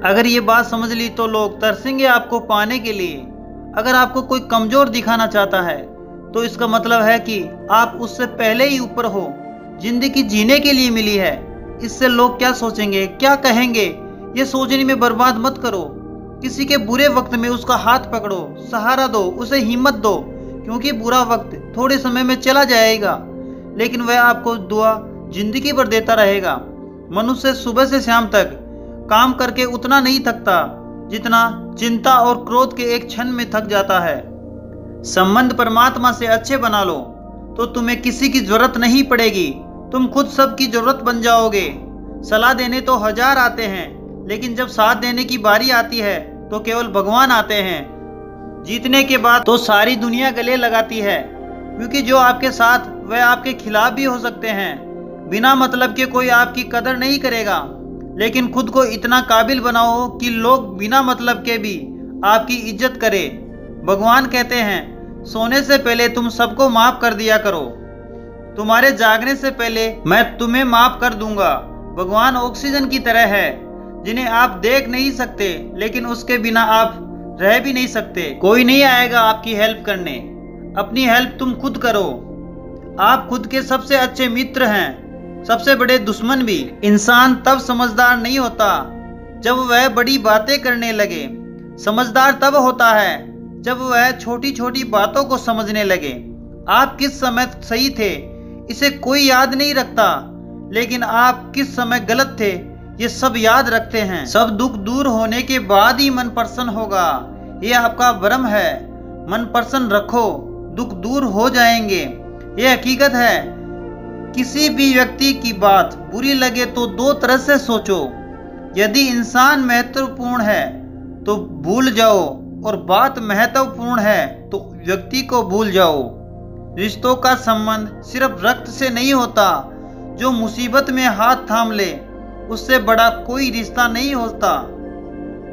अगर ये बात समझ ली तो लोग तरसेंगे आपको पाने के लिए। अगर आपको कोई कमजोर दिखाना चाहता है तो इसका मतलब है कि आप उससे पहले ही ऊपर हो। जिंदगी जीने के लिए मिली है, इससे लोग क्या सोचेंगे, क्या कहेंगे, ये सोचने में बर्बाद मत करो। किसी के बुरे वक्त में उसका हाथ पकड़ो, सहारा दो, उसे हिम्मत दो, क्योंकि बुरा वक्त थोड़े समय में चला जाएगा, लेकिन वह आपको दुआ जिंदगी भर देता रहेगा। मनुष्य सुबह से शाम तक काम करके उतना नहीं थकता जितना चिंता और क्रोध के एक क्षण में थक जाता है। संबंध परमात्मा से अच्छे बना लो तो तुम्हें किसी की जरूरत नहीं पड़ेगी, तुम खुद सबकी जरूरत बन जाओगे। सलाह देने तो हजार आते हैं, लेकिन जब साथ देने की बारी आती है तो केवल भगवान आते हैं। जीतने के बाद तो सारी दुनिया गले लगाती है, क्योंकि जो आपके साथ वह आपके खिलाफ भी हो सकते हैं। बिना मतलब के कोई आपकी कदर नहीं करेगा, लेकिन खुद को इतना काबिल बनाओ कि लोग बिना मतलब के भी आपकी इज्जत करें। भगवान कहते हैं, सोने से पहले तुम सबको माफ कर दिया करो, तुम्हारे जागने से पहले मैं तुम्हें माफ कर दूंगा। भगवान ऑक्सीजन की तरह है, जिन्हें आप देख नहीं सकते, लेकिन उसके बिना आप रह भी नहीं सकते। कोई नहीं आएगा आपकी हेल्प करने, अपनी हेल्प तुम खुद करो। आप खुद के सबसे अच्छे मित्र हैं, सबसे बड़े दुश्मन भी। इंसान तब समझदार नहीं होता जब वह बड़ी बातें करने लगे, समझदार तब होता है जब वह छोटी छोटी बातों को समझने लगे। आप किस समय सही थे इसे कोई याद नहीं रखता, लेकिन आप किस समय गलत थे ये सब याद रखते हैं। सब दुख दूर होने के बाद ही मन प्रसन्न होगा, ये आपका भ्रम है। मन प्रसन्न रखो, दुख दूर हो जाएंगे, ये हकीकत है। किसी भी व्यक्ति की बात बुरी लगे तो दो तरह से सोचो। यदि इंसान महत्वपूर्ण है तो भूल जाओ, और बात महत्वपूर्ण है तो व्यक्ति को भूल जाओ। रिश्तों का संबंध सिर्फ रक्त से नहीं होता। जो मुसीबत में हाथ थाम ले उससे बड़ा कोई रिश्ता नहीं होता।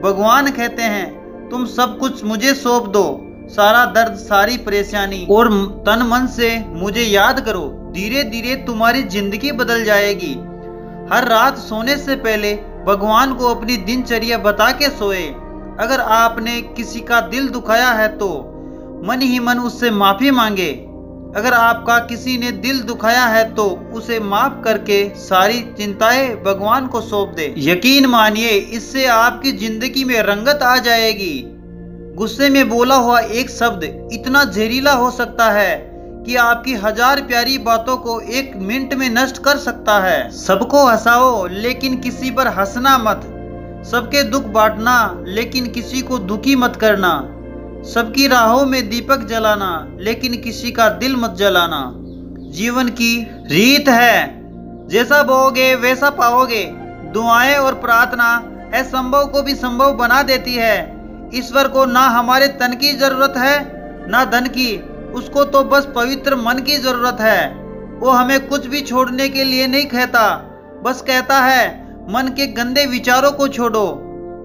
भगवान कहते हैं, तुम सब कुछ मुझे सौंप दो, सारा दर्द, सारी परेशानी, और तन मन से मुझे याद करो। धीरे धीरे तुम्हारी जिंदगी बदल जाएगी। हर रात सोने से पहले भगवान को अपनी दिनचर्या बता के सोए। अगर आपने किसी का दिल दुखाया है तो मन ही मन उससे माफी मांगे। अगर आपका किसी ने दिल दुखाया है तो उसे माफ करके सारी चिंताएं भगवान को सौंप दे। यकीन मानिए, इससे आपकी जिंदगी में रंगत आ जाएगी। गुस्से में बोला हुआ एक शब्द इतना जहरीला हो सकता है कि आपकी हजार प्यारी बातों को एक मिनट में नष्ट कर सकता है। सबको हंसाओ, लेकिन किसी पर हंसना मत। सबके दुख बांटना, लेकिन किसी को दुखी मत करना। सबकी राहों में दीपक जलाना, लेकिन किसी का दिल मत जलाना। जीवन की रीत है, जैसा बोओगे वैसा पाओगे। दुआएं और प्रार्थना असंभव को भी संभव बना देती है। ईश्वर को ना हमारे तन की जरूरत है ना धन की, उसको तो बस पवित्र मन की जरूरत है। वो हमें कुछ भी छोड़ने के लिए नहीं कहता, बस कहता है मन के गंदे विचारों को छोड़ो।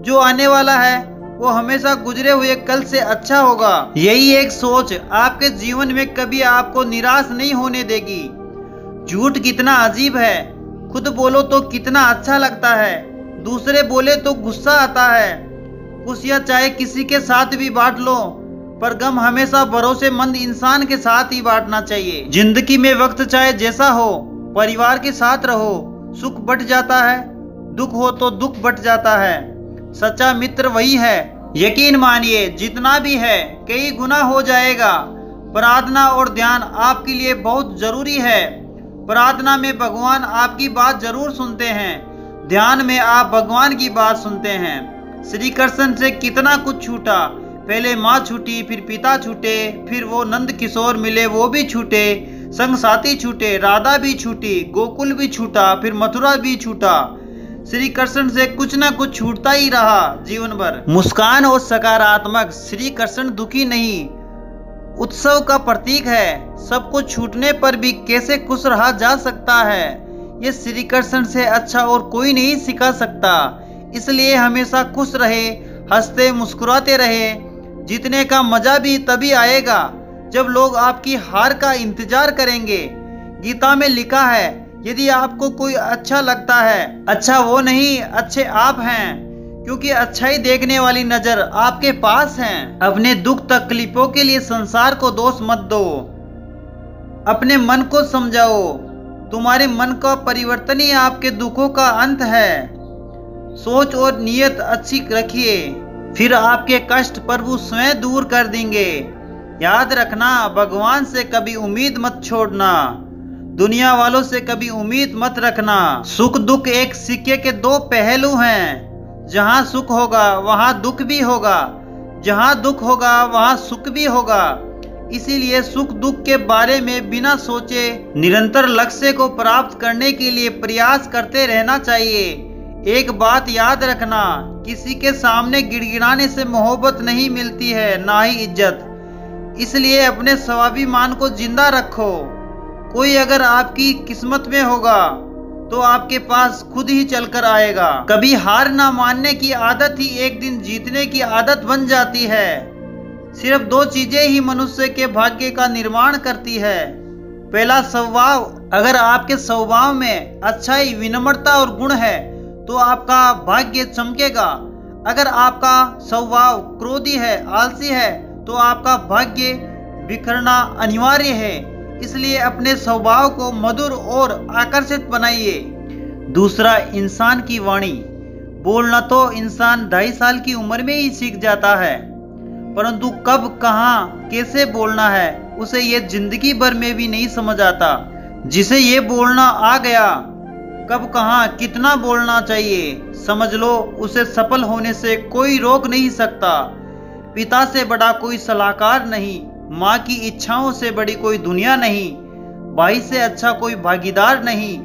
जो आने वाला है वो हमेशा गुजरे हुए कल से अच्छा होगा। यही एक सोच आपके जीवन में कभी आपको निराश नहीं होने देगी। झूठ कितना अजीब है, खुद बोलो तो कितना अच्छा लगता है, दूसरे बोले तो गुस्सा आता है। खुशियां चाहे किसी के साथ भी बांट लो, पर गम हमेशा भरोसेमंद इंसान के साथ ही बांटना चाहिए। जिंदगी में वक्त चाहे जैसा हो, परिवार के साथ रहो। सुख बट जाता है, दुख हो तो दुख बट जाता है। सच्चा मित्र वही है। यकीन मानिए, जितना भी है कई गुना हो जाएगा। प्रार्थना और ध्यान आपके लिए बहुत जरूरी है। प्रार्थना में भगवान आपकी बात जरूर सुनते हैं, ध्यान में आप भगवान की बात सुनते हैं। श्री कृष्ण से कितना कुछ छूटा। पहले माँ छूटी, फिर पिता छूटे, फिर वो नंद किशोर मिले, वो भी छूटे। संग साथी छूटे, राधा भी छूटी, गोकुल भी छूटा, फिर मथुरा भी छूटा। श्री कृष्ण से कुछ ना कुछ छूटता ही रहा जीवन भर। मुस्कान और सकारात्मक, श्री कृष्ण दुखी नहीं, उत्सव का प्रतीक है। सब कुछ छूटने पर भी कैसे खुश रहा जा सकता है, ये श्री कृष्ण से अच्छा और कोई नहीं सिखा सकता। इसलिए हमेशा खुश रहे, हंसते मुस्कुराते रहे। जीतने का मजा भी तभी आएगा जब लोग आपकी हार का इंतजार करेंगे। गीता में लिखा है, यदि आपको कोई अच्छा लगता है, अच्छा वो नहीं, अच्छे आप हैं। क्योंकि अच्छाई देखने वाली नजर आपके पास है। अपने दुख तकलीफों के लिए संसार को दोष मत दो, अपने मन को समझाओ। तुम्हारे मन का परिवर्तन ही आपके दुखों का अंत है। सोच और नियत अच्छी रखिए, फिर आपके कष्ट प्रभु स्वयं दूर कर देंगे। याद रखना, भगवान से कभी उम्मीद मत छोड़ना, दुनिया वालों से कभी उम्मीद मत रखना। सुख दुख एक सिक्के के दो पहलू हैं। जहां सुख होगा वहां दुख भी होगा, जहां दुख होगा वहां सुख भी होगा। इसीलिए सुख दुख के बारे में बिना सोचे निरंतर लक्ष्य को प्राप्त करने के लिए प्रयास करते रहना चाहिए। एक बात याद रखना, किसी के सामने गिड़गिड़ाने से मोहब्बत नहीं मिलती है, ना ही इज्जत। इसलिए अपने स्वाभिमान को जिंदा रखो। कोई अगर आपकी किस्मत में होगा तो आपके पास खुद ही चलकर आएगा। कभी हार ना मानने की आदत ही एक दिन जीतने की आदत बन जाती है। सिर्फ दो चीजें ही मनुष्य के भाग्य का निर्माण करती है। पहला स्वभाव। अगर आपके स्वभाव में अच्छाई, विनम्रता और गुण है तो आपका भाग्य चमकेगा। अगर आपका स्वभाव क्रोधी है, आलसी है, तो आपका भाग्य बिखरना अनिवार्य है। इसलिए अपने स्वभाव को मधुर और आकर्षित बनाइए। दूसरा, इंसान की वाणी। बोलना तो इंसान 2.5 साल की उम्र में ही सीख जाता है, परंतु कब, कहाँ, कैसे बोलना है उसे ये जिंदगी भर में भी नहीं समझ आता। जिसे ये बोलना आ गया, कब, कहाँ, कितना बोलना चाहिए, समझ लो उसे सफल होने से कोई रोक नहीं सकता। पिता से बड़ा कोई सलाहकार नहीं, माँ की इच्छाओं से बड़ी कोई दुनिया नहीं, भाई से अच्छा कोई भागीदार नहीं,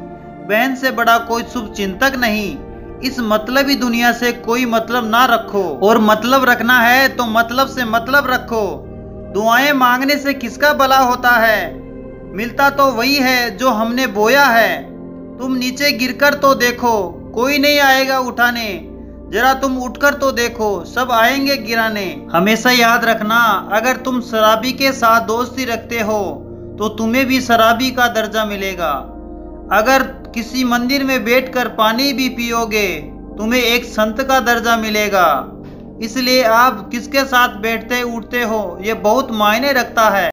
बहन से बड़ा कोई शुभ चिंतक नहीं। इस मतलबी दुनिया से कोई मतलब ना रखो, और मतलब रखना है तो मतलब से मतलब रखो। दुआएं मांगने से किसका भला होता है? मिलता तो वही है जो हमने बोया है। तुम नीचे गिरकर तो देखो, कोई नहीं आएगा उठाने। जरा तुम उठकर तो देखो, सब आएंगे गिराने। हमेशा याद रखना, अगर तुम शराबी के साथ दोस्ती रखते हो तो तुम्हें भी शराबी का दर्जा मिलेगा। अगर किसी मंदिर में बैठकर पानी भी पियोगे तुम्हें एक संत का दर्जा मिलेगा। इसलिए आप किसके साथ बैठते उठते हो ये बहुत मायने रखता है।